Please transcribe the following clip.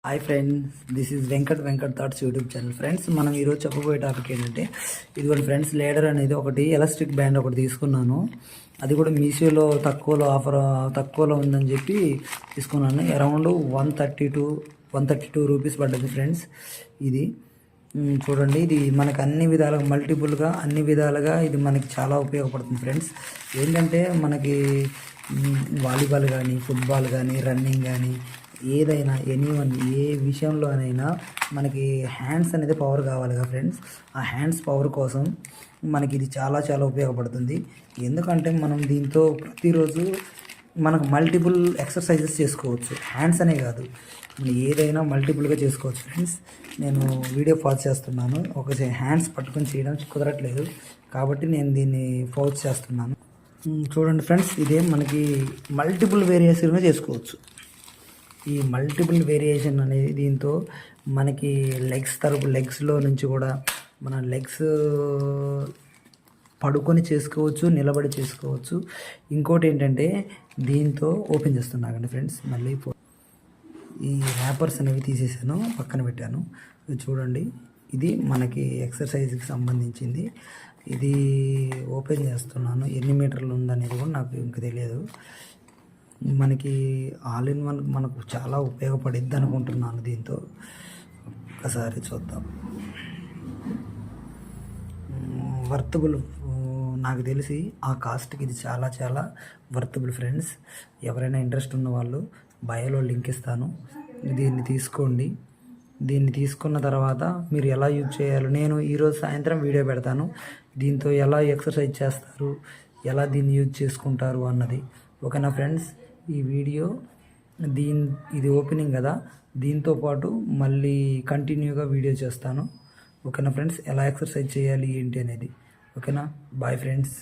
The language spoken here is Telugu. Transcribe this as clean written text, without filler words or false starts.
Hi friends, this is Venkat thoughts YouTube channel. Friends, మనం ఈరోజు చెప్పబోయే టాపిక్ ఏంటంటే, ఇదిగోండి ఫ్రెండ్స్, లేడర్ అనేది ఒకటి ఎలాస్టిక్ బ్యాండ్ ఒకటి తీసుకున్నాను. అది కూడా మీషోలో తక్కువలో ఉందని చెప్పి తీసుకున్నాను. అరౌండ్ 132 రూపీస్ పడ్డది ఫ్రెండ్స్. ఇది చూడండి, ఇది మనకు అన్ని విధాలుగా ఇది మనకి చాలా ఉపయోగపడుతుంది ఫ్రెండ్స్. ఏంటంటే మనకి వాలీబాల్ కానీ, ఫుట్బాల్ కానీ, రన్నింగ్ కానీ, ఏదైనా ఎనీవన్ ఏ విషయంలోనైనా మనకి హ్యాండ్స్ అనేది పవర్ కావాలి కదా ఫ్రెండ్స్. ఆ హ్యాండ్స్ పవర్ కోసం మనకి ఇది చాలా ఉపయోగపడుతుంది. ఎందుకంటే మనం దీంతో ప్రతిరోజు మనకు మల్టిపుల్ ఎక్సర్సైజెస్ చేసుకోవచ్చు. హ్యాండ్స్ అనే కాదు, మనం ఏదైనా మల్టిపుల్గా చేసుకోవచ్చు ఫ్రెండ్స్. నేను వీడియో పాజ్ చేస్తున్నాను. ఒక హ్యాండ్స్ పట్టుకొని చేయడం కుదరట్లేదు కాబట్టి నేను దీన్ని పాజ్ చేస్తున్నాను. చూడండి ఫ్రెండ్స్, ఇదే మనకి మల్టిపుల్ వేరియేషన్గా చేసుకోవచ్చు. ఈ మల్టిపుల్ వేరియేషన్ అనేది దీంతో మనకి లెగ్స్లో నుంచి కూడా మన లెగ్స్ పడుకొని చేసుకోవచ్చు, నిలబడి చేసుకోవచ్చు. ఇంకోటి ఏంటంటే దీంతో ఓపెన్ చేస్తున్నాకండి ఫ్రెండ్స్. మళ్ళీ ఈ ర్యాపర్స్ అనేవి తీసేసాను, పక్కన పెట్టాను. చూడండి, ఇది మనకి ఎక్సర్సైజ్కి సంబంధించింది. ఇది ఓపెన్ చేస్తున్నాను. ఎన్ని మీటర్లు ఉందనేది కూడా నాకు ఇంకా తెలియదు. మనకి ఆల్ ఇన్ వన్ మనకు చాలా ఉపయోగపడిద్ది అనుకుంటున్నాను. దీంతో ఒకసారి చూద్దాం. వర్తబుల్, నాకు తెలిసి ఆ కాస్ట్కి ఇది చాలా వర్తబుల్ ఫ్రెండ్స్. ఎవరైనా ఇంట్రెస్ట్ ఉన్న వాళ్ళు బయోలో లింక్ ఇస్తాను, దీన్ని తీసుకోండి. దీన్ని తీసుకున్న తర్వాత మీరు ఎలా యూజ్ చేయాలో నేను ఈరోజు సాయంత్రం వీడియో పెడతాను. దీంతో ఎలా ఎక్సర్సైజ్ చేస్తారు, ఎలా దీన్ని యూజ్ చేసుకుంటారు అన్నది. ఓకేనా ఫ్రెండ్స్, ఈ వీడియో ఇది ఓపెనింగ్ కదా, దీంతో పాటు మళ్ళీ కంటిన్యూగా వీడియో చేస్తాను. ఓకేనా ఫ్రెండ్స్, ఎలా ఎక్సర్సైజ్ చేయాలి ఏంటి అనేది. ఓకేనా, బాయ్ ఫ్రెండ్స్.